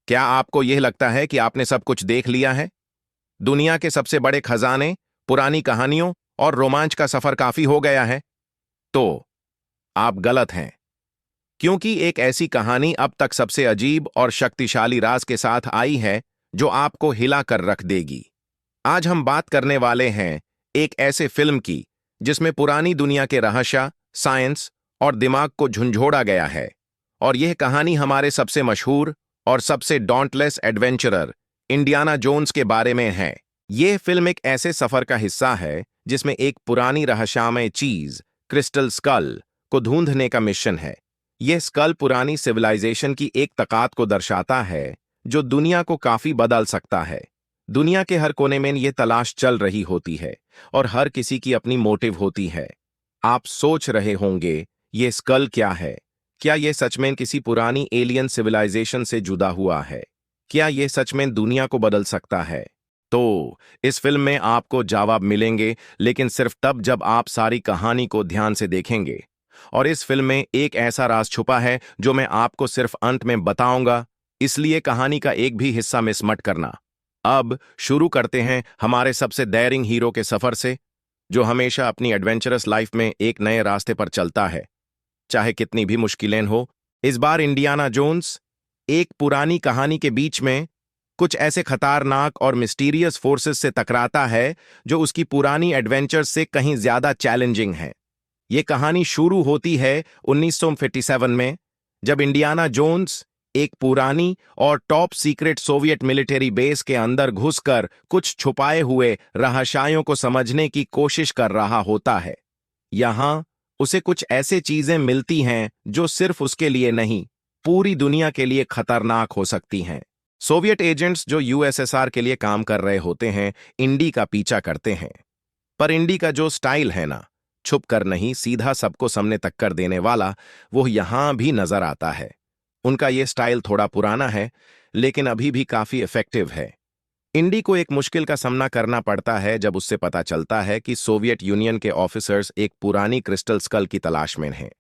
क्या आपको यह लगता है कि आपने सब कुछ देख लिया है? दुनिया के सबसे बड़े खजाने, पुरानी कहानियों और रोमांच का सफर काफी हो गया है? तो आप गलत हैं, क्योंकि एक ऐसी कहानी अब तक सबसे अजीब और शक्तिशाली राज के साथ आई है जो आपको हिला कर रख देगी। आज हम बात करने वाले हैं एक ऐसे फिल्म की जिसमें पुरानी दुनिया के रहस्य, साइंस और दिमाग को झुंझोड़ा गया है। और यह कहानी हमारे सबसे मशहूर और सबसे डॉन्टलेस एडवेंचरर इंडियाना जोन्स के बारे में है। यह फिल्म एक ऐसे सफर का हिस्सा है जिसमें एक पुरानी रहस्यमय चीज, क्रिस्टल स्कल, को ढूंढने का मिशन है। यह स्कल पुरानी सिविलाइजेशन की एक ताकत को दर्शाता है जो दुनिया को काफी बदल सकता है। दुनिया के हर कोने में यह तलाश चल रही होती है और हर किसी की अपनी मोटिव होती है। आप सोच रहे होंगे, यह स्कल क्या है? क्या यह सच में किसी पुरानी एलियन सिविलाइजेशन से जुड़ा हुआ है? क्या यह सच में दुनिया को बदल सकता है? तो इस फिल्म में आपको जवाब मिलेंगे, लेकिन सिर्फ तब जब आप सारी कहानी को ध्यान से देखेंगे। और इस फिल्म में एक ऐसा राज छुपा है जो मैं आपको सिर्फ अंत में बताऊंगा, इसलिए कहानी का एक भी हिस्सा मिस मत करना। अब शुरू करते हैं हमारे सबसे डेयरिंग हीरो के सफर से, जो हमेशा अपनी एडवेंचरस लाइफ में एक नए रास्ते पर चलता है, चाहे कितनी भी मुश्किलें हो। इस बार इंडियाना जोन्स एक पुरानी कहानी के बीच में कुछ ऐसे खतरनाक और मिस्टीरियस फोर्सेस से टकराता है जो उसकी पुरानी एडवेंचर से कहीं ज्यादा चैलेंजिंग है। यह कहानी शुरू होती है 1957 में, जब इंडियाना जोन्स एक पुरानी और top secret Soviet military base के अंदर घुसकर कुछ छुपाए हुए रहस्यों को समझने की कोशिश कर रहा होता है। यहां उसे कुछ ऐसे चीजें मिलती हैं जो सिर्फ उसके लिए नहीं, पूरी दुनिया के लिए खतरनाक हो सकती हैं। सोवियत एजेंट्स जो यूएसएसआर के लिए काम कर रहे होते हैं, इंडी का पीछा करते हैं। पर इंडी का जो स्टाइल है ना, छुप कर नहीं, सीधा सबको सामने तक कर देने वाला, वो यहां भी नजर आता है। उनका ये स्टाइल थोड़ा पुराना है, लेकिन अभी भी काफी इफेक्टिव है। इंडी को एक मुश्किल का सामना करना पड़ता है जब उससे पता चलता है कि सोवियत यूनियन के ऑफिसर्स एक पुरानी क्रिस्टल स्कल की तलाश में हैं।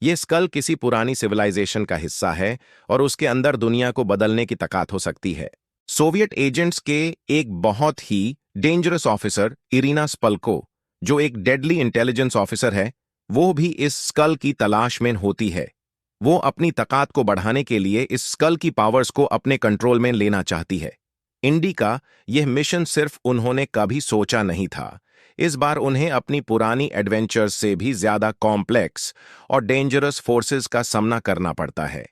यह स्कल किसी पुरानी सिविलाइजेशन का हिस्सा है और उसके अंदर दुनिया को बदलने की ताकत हो सकती है। सोवियत एजेंट्स के एक बहुत ही डेंजरस ऑफिसर इरिना स्पल्को, जो एक डेडली इंटेलिजेंस ऑफिसर है, वो भी इस स्कल की तलाश में होती है। वो अपनी ताकत को बढ़ाने के लिए इस स्कल की पावर्स को अपने कंट्रोल में लेना चाहती है। इंडी का यह मिशन सिर्फ उन्होंने कभी सोचा नहीं था। इस बार उन्हें अपनी पुरानी एडवेंचर्स से भी ज्यादा कॉम्प्लेक्स और डेंजरस फोर्सेस का सामना करना पड़ता है।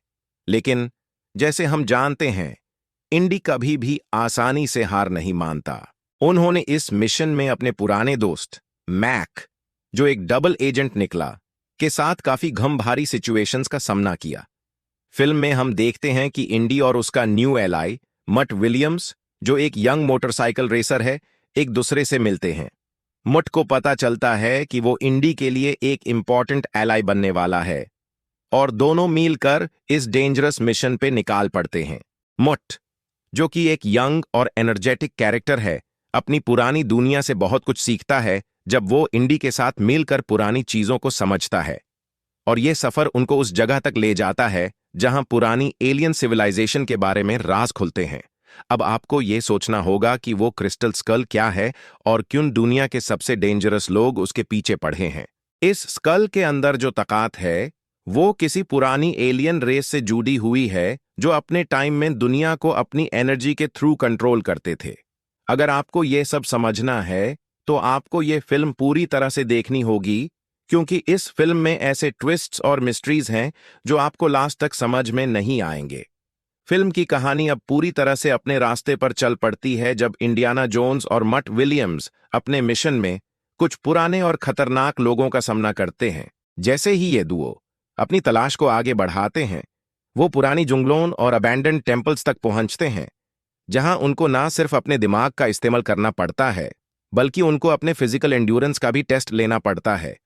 लेकिन जैसे हम जानते हैं, इंडी कभी भी आसानी से हार नहीं मानता। उन्होंने इस मिशन में अपने पुराने दोस्त मैक, जो एक डबल एजेंट निकला, के साथ काफी गंभीर सिचुएशंस का सामना किया। फिल्म में हम देखते हैं कि इंडी और उसका न्यू एलाई मट विलियम्स, जो एक यंग मोटरसाइकिल रेसर है, एक दूसरे से मिलते हैं। मट को पता चलता है कि वो इंडी के लिए एक इंपॉर्टेंट एलाई बनने वाला है और दोनों मिलकर इस डेंजरस मिशन पे निकाल पड़ते हैं। मट, जो कि एक यंग और एनर्जेटिक कैरेक्टर है, अपनी पुरानी दुनिया से बहुत कुछ सीखता है जब वो इंडी के साथ मिलकर पुरानी चीजों को समझता है। और यह सफर उनको उस जगह तक ले जाता है जहां पुरानी एलियन सिविलाइजेशन के बारे में राज खुलते हैं। अब आपको यह सोचना होगा कि वो क्रिस्टल स्कल क्या है और क्यों दुनिया के सबसे डेंजरस लोग उसके पीछे पड़े हैं। इस स्कल के अंदर जो ताकत है, वो किसी पुरानी एलियन रेस से जुड़ी हुई है जो अपने टाइम में दुनिया को अपनी एनर्जी के थ्रू कंट्रोल करते थे। अगर आपको यह सब समझना है तो आपको यह फिल्म पूरी तरह से देखनी होगी, क्योंकि इस फिल्म में ऐसे ट्विस्ट्स और मिस्ट्रीज हैं जो आपको लास्ट तक समझ में नहीं आएंगे। फिल्म की कहानी अब पूरी तरह से अपने रास्ते पर चल पड़ती है जब इंडियाना जोन्स और मट विलियम्स अपने मिशन में कुछ पुराने और खतरनाक लोगों का सामना करते हैं। जैसे ही ये दुओ अपनी तलाश को आगे बढ़ाते हैं, वो पुरानी जंगलों और अबैंडन्ड टेम्पल्स तक पहुंचते हैं, जहां उनको ना सिर्फ अपने दिमाग का इस्तेमाल करना पड़ता है, बल्कि उनको अपने फिजिकल एंड्योरेंस का भी टेस्ट लेना पड़ता है।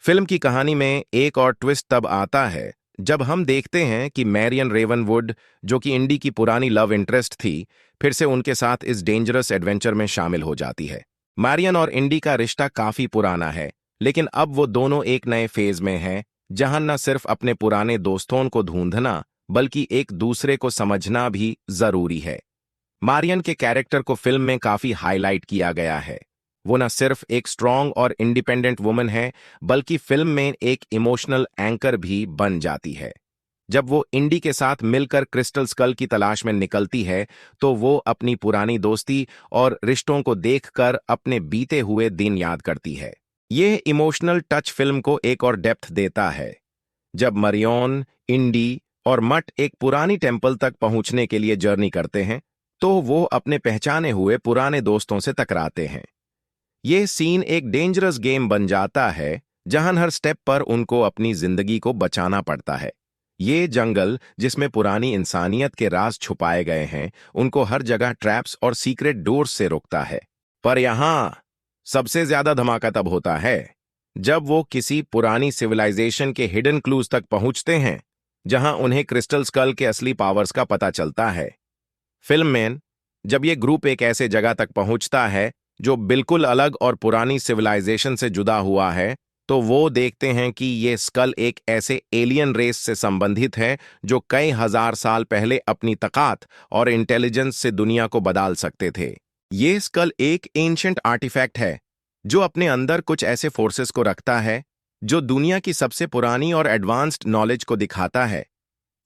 फिल्म की कहानी में एक और ट्विस्ट तब आता है जब हम देखते हैं कि मैरियन रेवनवुड, जो कि इंडी की पुरानी लव इंटरेस्ट थी, फिर से उनके साथ इस डेंजरस एडवेंचर में शामिल हो जाती है। मैरियन और इंडी का रिश्ता काफी पुराना है, लेकिन अब वो दोनों एक नए फेज में हैं, जहां न सिर्फ अपने पुराने दोस्तों को ढूंढना, बल्कि एक दूसरे को समझना भी जरूरी है। मारियन के कैरेक्टर को फिल्म में काफी हाईलाइट किया गया है। वो न सिर्फ एक स्ट्रॉन्ग और इंडिपेंडेंट वुमन है, बल्कि फिल्म में एक इमोशनल एंकर भी बन जाती है। जब वो इंडी के साथ मिलकर क्रिस्टल स्कल की तलाश में निकलती है, तो वो अपनी पुरानी दोस्ती और रिश्तों को देखकर अपने बीते हुए दिन याद करती है। ये इमोशनल टच फिल्म को एक और डेप्थ देता है। जब मरियन, इंडी और मट एक पुरानी टेम्पल तक पहुंचने के लिए जर्नी करते हैं, तो वो अपने पहचाने हुए पुराने दोस्तों से टकराते हैं। ये सीन एक डेंजरस गेम बन जाता है, जहां हर स्टेप पर उनको अपनी जिंदगी को बचाना पड़ता है। ये जंगल, जिसमें पुरानी इंसानियत के राज छुपाए गए हैं, उनको हर जगह ट्रैप्स और सीक्रेट डोर्स से रोकता है। पर यहां सबसे ज्यादा धमाका तब होता है जब वो किसी पुरानी सिविलाइजेशन के हिडन क्लूज तक पहुंचते हैं, जहां उन्हें क्रिस्टल स्कल के असली पावर्स का पता चलता है। फिल्म में जब ये ग्रुप एक ऐसे जगह तक पहुंचता है जो बिल्कुल अलग और पुरानी सिविलाइजेशन से जुदा हुआ है, तो वो देखते हैं कि ये स्कल एक ऐसे एलियन रेस से संबंधित है जो कई हजार साल पहले अपनी ताकत और इंटेलिजेंस से दुनिया को बदल सकते थे। ये स्कल एक एंशिएंट आर्टिफैक्ट है जो अपने अंदर कुछ ऐसे फोर्सेस को रखता है जो दुनिया की सबसे पुरानी और एडवांस्ड नॉलेज को दिखाता है।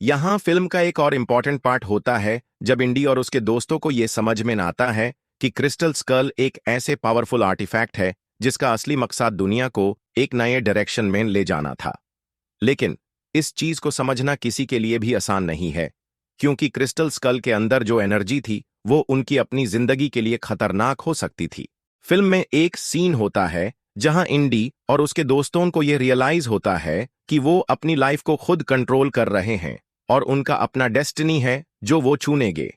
यहां फिल्म का एक और इंपॉर्टेंट पार्ट होता है जब इंडी और उसके दोस्तों को यह समझ में आता है कि क्रिस्टल स्कल एक ऐसे पावरफुल आर्टिफैक्ट है जिसका असली मकसद दुनिया को एक नए डायरेक्शन में ले जाना था। लेकिन इस चीज को समझना किसी के लिए भी आसान नहीं है, क्योंकि क्रिस्टल स्कल के अंदर जो एनर्जी थी वो उनकी अपनी जिंदगी के लिए खतरनाक हो सकती थी। फिल्म में एक सीन होता है जहां इंडी और उसके दोस्तों को यह रियलाइज होता है कि वो अपनी लाइफ को खुद कंट्रोल कर रहे हैं और उनका अपना डेस्टिनी है जो वो चुनेंगे।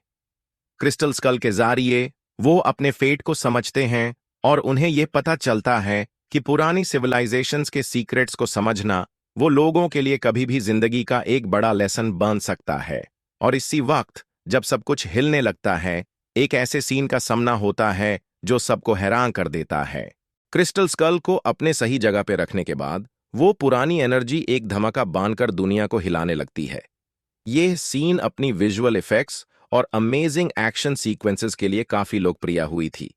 क्रिस्टल स्कल के जरिए वो अपने फेट को समझते हैं और उन्हें यह पता चलता है कि पुरानी सिविलाइजेशंस के सीक्रेट्स को समझना वो लोगों के लिए कभी भी जिंदगी का एक बड़ा लेसन बन सकता है। और इसी वक्त जब सब कुछ हिलने लगता है, एक ऐसे सीन का सामना होता है जो सबको हैरान कर देता है। क्रिस्टल स्कल को अपने सही जगह पे रखने के बाद वो पुरानी एनर्जी एक धमाका बांधकर दुनिया को हिलाने लगती है। ये सीन अपनी विजुअल इफेक्ट्स और अमेजिंग एक्शन सीक्वेंसेस के लिए काफी लोकप्रिय हुई थी।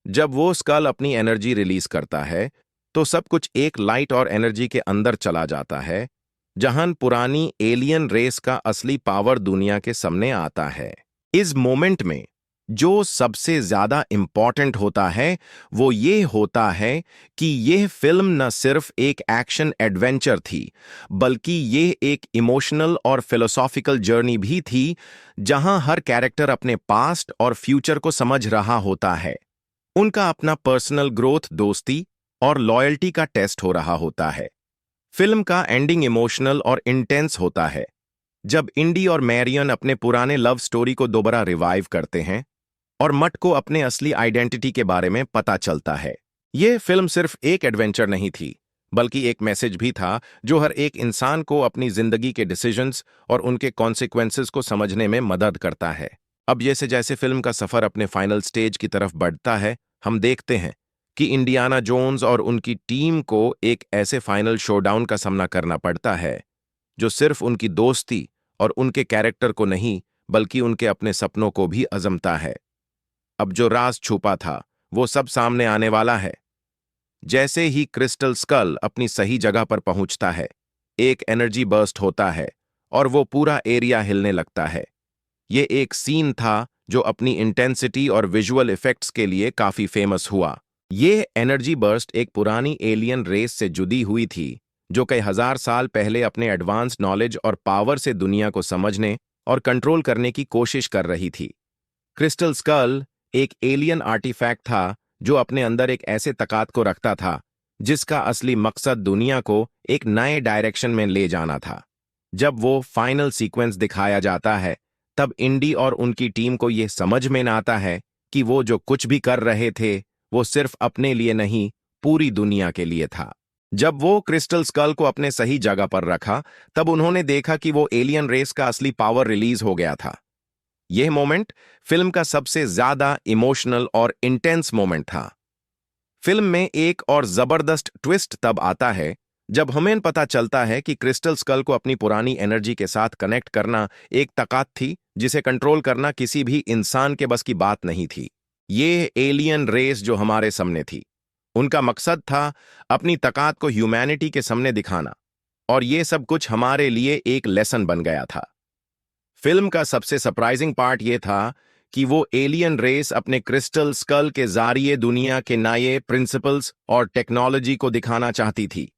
जब वो स्कल अपनी एनर्जी रिलीज करता है, तो सब कुछ एक लाइट और एनर्जी के अंदर चला जाता है, जहां पुरानी एलियन रेस का असली पावर दुनिया के सामने आता है। इस मोमेंट में जो सबसे ज्यादा इंपॉर्टेंट होता है वो ये होता है कि यह फिल्म न सिर्फ एक एक्शन एडवेंचर थी, बल्कि यह एक इमोशनल और फिलोसॉफिकल जर्नी भी थी, जहां हर कैरेक्टर अपने पास्ट और फ्यूचर को समझ रहा होता है। उनका अपना पर्सनल ग्रोथ, दोस्ती और लॉयल्टी का टेस्ट हो रहा होता है। फिल्म का एंडिंग इमोशनल और इंटेंस होता है जब इंडी और मैरियन अपने पुराने लव स्टोरी को दोबारा रिवाइव करते हैं और मट को अपने असली आइडेंटिटी के बारे में पता चलता है। यह फिल्म सिर्फ एक एडवेंचर नहीं थी, बल्कि एक मैसेज भी था जो हर एक इंसान को अपनी जिंदगी के डिसीजंस और उनके कॉन्सिक्वेंसेस को समझने में मदद करता है। अब जैसे जैसे फिल्म का सफर अपने फाइनल स्टेज की तरफ बढ़ता है, हम देखते हैं कि इंडियाना जोन्स और उनकी टीम को एक ऐसे फाइनल शोडाउन का सामना करना पड़ता है जो सिर्फ उनकी दोस्ती और उनके कैरेक्टर को नहीं, बल्कि उनके अपने सपनों को भी अजमता है। अब जो राज छुपा था वो सब सामने आने वाला है। जैसे ही क्रिस्टल स्कल अपनी सही जगह पर पहुंचता है, एक एनर्जी बर्स्ट होता है और वो पूरा एरिया हिलने लगता है। ये एक सीन था जो अपनी इंटेंसिटी और विजुअल इफेक्ट्स के लिए काफी फेमस हुआ। ये एनर्जी बर्स्ट एक पुरानी एलियन रेस से जुड़ी हुई थी जो कई हजार साल पहले अपने एडवांस नॉलेज और पावर से दुनिया को समझने और कंट्रोल करने की कोशिश कर रही थी। क्रिस्टल स्कल एक एलियन आर्टिफैक्ट था जो अपने अंदर एक ऐसे ताकत को रखता था जिसका असली मकसद दुनिया को एक नए डायरेक्शन में ले जाना था। जब वो फाइनल सीक्वेंस दिखाया जाता है, तब इंडी और उनकी टीम को यह समझ में न आता है कि वो जो कुछ भी कर रहे थे वो सिर्फ अपने लिए नहीं, पूरी दुनिया के लिए था। जब वो क्रिस्टल स्कल को अपने सही जगह पर रखा, तब उन्होंने देखा कि वो एलियन रेस का असली पावर रिलीज हो गया था। यह मोमेंट फिल्म का सबसे ज्यादा इमोशनल और इंटेंस मोमेंट था। फिल्म में एक और जबरदस्त ट्विस्ट तब आता है जब हमें पता चलता है कि क्रिस्टल स्कल को अपनी पुरानी एनर्जी के साथ कनेक्ट करना एक ताकत थी जिसे कंट्रोल करना किसी भी इंसान के बस की बात नहीं थी। ये एलियन रेस जो हमारे सामने थी, उनका मकसद था अपनी ताकत को ह्यूमैनिटी के सामने दिखाना, और ये सब कुछ हमारे लिए एक लेसन बन गया था। फिल्म का सबसे सरप्राइजिंग पार्ट ये था कि वो एलियन रेस अपने क्रिस्टल स्कल के जरिए दुनिया के नए प्रिंसिपल्स और टेक्नोलॉजी को दिखाना चाहती थी।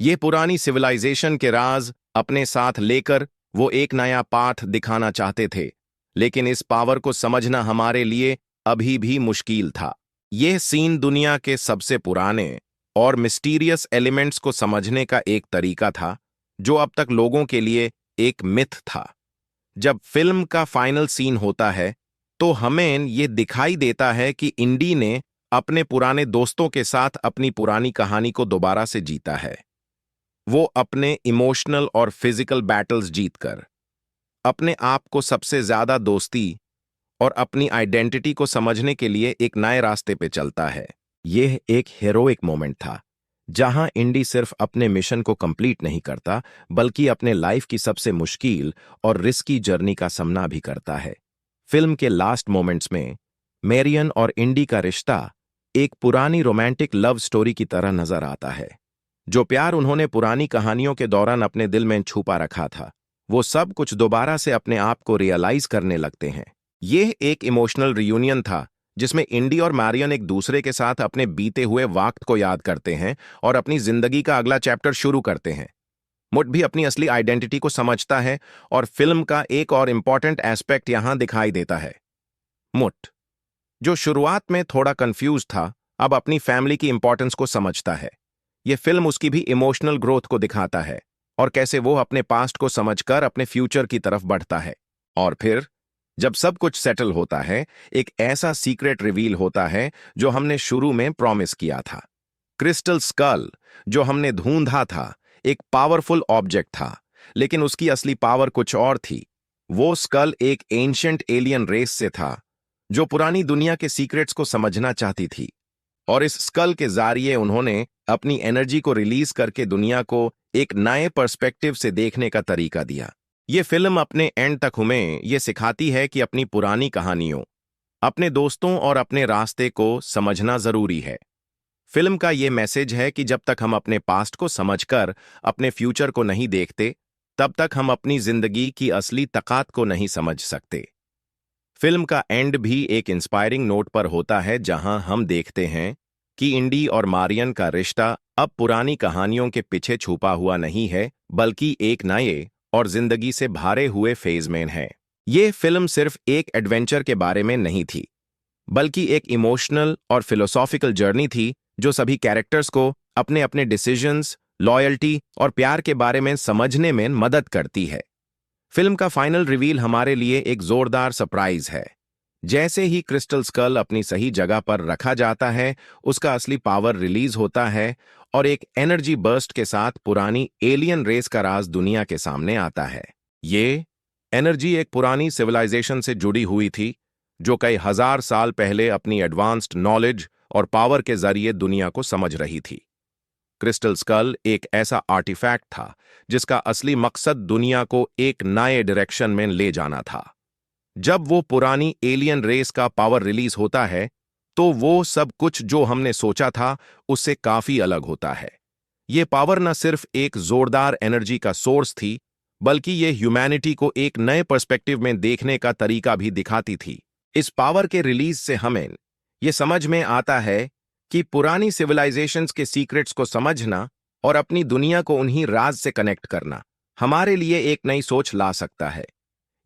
ये पुरानी सिविलाइजेशन के राज अपने साथ लेकर वो एक नया पाठ दिखाना चाहते थे, लेकिन इस पावर को समझना हमारे लिए अभी भी मुश्किल था। यह सीन दुनिया के सबसे पुराने और मिस्टीरियस एलिमेंट्स को समझने का एक तरीका था जो अब तक लोगों के लिए एक मिथ था। जब फिल्म का फाइनल सीन होता है तो हमें ये दिखाई देता है कि इंडी ने अपने पुराने दोस्तों के साथ अपनी पुरानी कहानी को दोबारा से जीता है। वो अपने इमोशनल और फिजिकल बैटल्स जीतकर अपने आप को सबसे ज्यादा दोस्ती और अपनी आइडेंटिटी को समझने के लिए एक नए रास्ते पे चलता है। यह एक हीरोइक मोमेंट था जहां इंडी सिर्फ अपने मिशन को कंप्लीट नहीं करता बल्कि अपने लाइफ की सबसे मुश्किल और रिस्की जर्नी का सामना भी करता है। फिल्म के लास्ट मोमेंट्स में मैरियन और इंडी का रिश्ता एक पुरानी रोमांटिक लव स्टोरी की तरह नजर आता है। जो प्यार उन्होंने पुरानी कहानियों के दौरान अपने दिल में छुपा रखा था, वो सब कुछ दोबारा से अपने आप को रियलाइज करने लगते हैं। यह एक इमोशनल रियूनियन था जिसमें इंडी और मैरियन एक दूसरे के साथ अपने बीते हुए वक्त को याद करते हैं और अपनी जिंदगी का अगला चैप्टर शुरू करते हैं। मुट भी अपनी असली आइडेंटिटी को समझता है और फिल्म का एक और इम्पॉर्टेंट एस्पेक्ट यहां दिखाई देता है। मुट, जो शुरुआत में थोड़ा कंफ्यूज था, अब अपनी फैमिली की इंपॉर्टेंस को समझता है। यह फिल्म उसकी भी इमोशनल ग्रोथ को दिखाता है और कैसे वो अपने पास्ट को समझकर अपने फ्यूचर की तरफ बढ़ता है। और फिर जब सब कुछ सेटल होता है, एक ऐसा सीक्रेट रिवील होता है जो हमने शुरू में प्रॉमिस किया था। क्रिस्टल स्कल जो हमने ढूंढा था एक पावरफुल ऑब्जेक्ट था, लेकिन उसकी असली पावर कुछ और थी। वो स्कल एक एंशिएंट एलियन रेस से था जो पुरानी दुनिया के सीक्रेट्स को समझना चाहती थी, और इस स्कल के जरिए उन्होंने अपनी एनर्जी को रिलीज करके दुनिया को एक नए पर्सपेक्टिव से देखने का तरीका दिया। ये फिल्म अपने एंड तक हमें ये सिखाती है कि अपनी पुरानी कहानियों, अपने दोस्तों और अपने रास्ते को समझना जरूरी है। फिल्म का ये मैसेज है कि जब तक हम अपने पास्ट को समझकर अपने फ्यूचर को नहीं देखते, तब तक हम अपनी जिंदगी की असली ताकत को नहीं समझ सकते। फिल्म का एंड भी एक इंस्पायरिंग नोट पर होता है जहां हम देखते हैं कि इंडी और मारियन का रिश्ता अब पुरानी कहानियों के पीछे छुपा हुआ नहीं है, बल्कि एक नए और जिंदगी से भरे हुए फेज में है। ये फिल्म सिर्फ एक एडवेंचर के बारे में नहीं थी, बल्कि एक इमोशनल और फिलोसॉफिकल जर्नी थी जो सभी कैरेक्टर्स को अपने अपने डिसीजंस, लॉयल्टी और प्यार के बारे में समझने में मदद करती है। फिल्म का फाइनल रिवील हमारे लिए एक जोरदार सरप्राइज है। जैसे ही क्रिस्टल स्कल अपनी सही जगह पर रखा जाता है, उसका असली पावर रिलीज होता है और एक एनर्जी बर्स्ट के साथ पुरानी एलियन रेस का राज दुनिया के सामने आता है। ये एनर्जी एक पुरानी सिविलाइजेशन से जुड़ी हुई थी जो कई हजार साल पहले अपनी एडवांस्ड नॉलेज और पावर के जरिए दुनिया को समझ रही थी। क्रिस्टल स्कल एक ऐसा आर्टिफैक्ट था जिसका असली मकसद दुनिया को एक नए डायरेक्शन में ले जाना था। जब वो पुरानी एलियन रेस का पावर रिलीज होता है, तो वो सब कुछ जो हमने सोचा था उससे काफी अलग होता है। ये पावर न सिर्फ एक जोरदार एनर्जी का सोर्स थी, बल्कि ये ह्यूमैनिटी को एक नए पर्सपेक्टिव में देखने का तरीका भी दिखाती थी। इस पावर के रिलीज से हमें ये समझ में आता है कि पुरानी सिविलाइजेशंस के सीक्रेट्स को समझना और अपनी दुनिया को उन्हीं राज से कनेक्ट करना हमारे लिए एक नई सोच ला सकता है।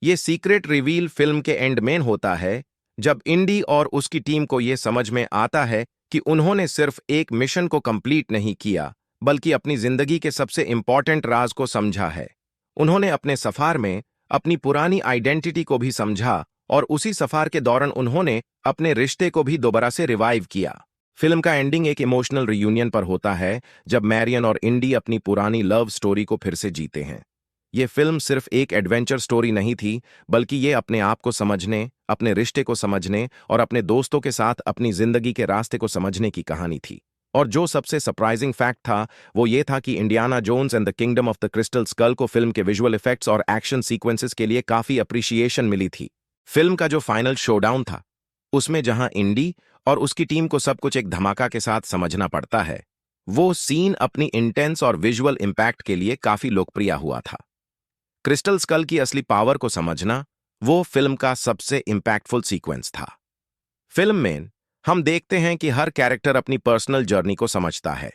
ये सीक्रेट रिवील फिल्म के एंड में होता है जब इंडी और उसकी टीम को यह समझ में आता है कि उन्होंने सिर्फ एक मिशन को कंप्लीट नहीं किया, बल्कि अपनी जिंदगी के सबसे इंपॉर्टेंट राज को समझा है। उन्होंने अपने सफर में अपनी पुरानी आइडेंटिटी को भी समझा और उसी सफर के दौरान उन्होंने अपने रिश्ते को भी दोबारा से रिवाइव किया। फिल्म का एंडिंग एक इमोशनल रियूनियन पर होता है जब मैरियन और इंडी अपनी पुरानी लव स्टोरी को फिर से जीते हैं। ये फिल्म सिर्फ एक एडवेंचर स्टोरी नहीं थी, बल्कि ये अपने आप को समझने, अपने रिश्ते को समझने और अपने दोस्तों के साथ अपनी जिंदगी के रास्ते को समझने की कहानी थी। और जो सबसे सरप्राइजिंग फैक्ट था वो ये था कि Indiana Jones and the Kingdom of the Crystal Skull को फिल्म के विजुअल इफेक्ट्स और एक्शन सीक्वेंसेस के लिए काफी अप्रिशिएशन मिली थी। फिल्म का जो फाइनल शोडाउन था उसमें जहां इंडी और उसकी टीम को सब कुछ एक धमाका के साथ समझना पड़ता है, वो सीन अपनी इंटेंस और विजुअल इंपैक्ट के लिए काफी लोकप्रिय हुआ था। क्रिस्टल स्कल की असली पावर को समझना वो फिल्म का सबसे इंपैक्टफुल सीक्वेंस था। फिल्म में हम देखते हैं कि हर कैरेक्टर अपनी पर्सनल जर्नी को समझता है।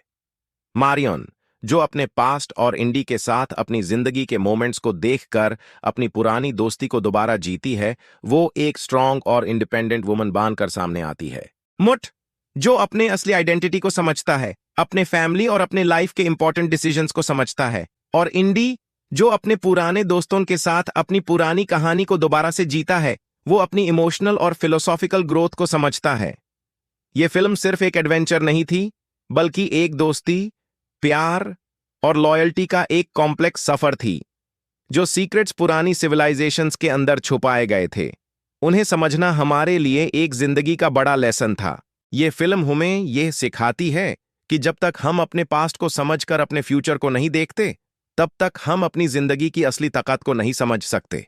मारियन, जो अपने पास्ट और इंडी के साथ अपनी जिंदगी के मोमेंट्स को देखकर अपनी पुरानी दोस्ती को दोबारा जीती है, वो एक स्ट्रांग और इंडिपेंडेंट वुमन बनकर सामने आती है। मुट, जो अपने असली आइडेंटिटी को समझता है, अपने फैमिली और अपने लाइफ के इंपॉर्टेंट डिसीजंस को समझता है। और इंडी, जो अपने पुराने दोस्तों के साथ अपनी पुरानी कहानी को दोबारा से जीता है, वो अपनी इमोशनल और फिलोसॉफिकल ग्रोथ को समझता है। ये फिल्म सिर्फ एक एडवेंचर नहीं थी, बल्कि एक दोस्ती, प्यार और लॉयल्टी का एक कॉम्प्लेक्स सफर थी, जो सीक्रेट्स पुरानी सिविलाइजेशंस के अंदर छुपाए गए थे। उन्हें समझना हमारे लिए एक जिंदगी का बड़ा लेसन था। ये फिल्म हमें यह सिखाती है कि जब तक हम अपने पास्ट को समझकर अपने फ्यूचर को नहीं देखते, तब तक हम अपनी जिंदगी की असली ताकत को नहीं समझ सकते।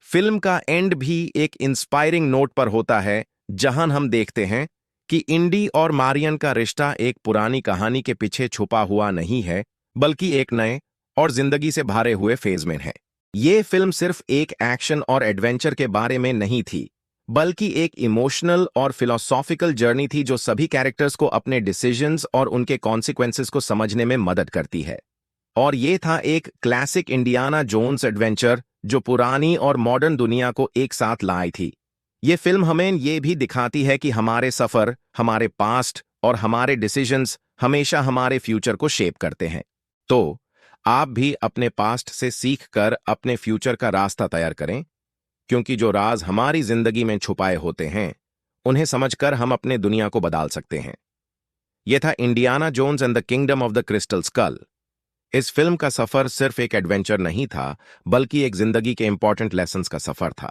फिल्म का एंड भी एक इंस्पायरिंग नोट पर होता है, जहां हम देखते हैं कि इंडी और मारियन का रिश्ता एक पुरानी कहानी के पीछे छुपा हुआ नहीं है, बल्कि एक नए और जिंदगी से भरे हुए फेज में है। ये फिल्म सिर्फ एक एक्शन और एडवेंचर के बारे में नहीं थी, बल्कि एक इमोशनल और फिलोसॉफिकल जर्नी थी जो सभी कैरेक्टर्स को अपने डिसीजंस और उनके कॉन्सिक्वेंसेस को समझने में मदद करती है। और ये था एक क्लासिक इंडियाना जोन्स एडवेंचर जो पुरानी और मॉडर्न दुनिया को एक साथ लाई थी। ये फिल्म हमें ये भी दिखाती है कि हमारे सफर, हमारे पास्ट और हमारे डिसीजंस हमेशा हमारे फ्यूचर को शेप करते हैं। तो आप भी अपने पास्ट से सीखकर अपने फ्यूचर का रास्ता तैयार करें, क्योंकि जो राज हमारी जिंदगी में छुपाए होते हैं, उन्हें समझकर हम अपने दुनिया को बदल सकते हैं। यह था Indiana Jones and the Kingdom of the Crystal Skull. इस फिल्म का सफर सिर्फ एक एडवेंचर नहीं था, बल्कि एक जिंदगी के इंपॉर्टेंट लेसन्स का सफर था।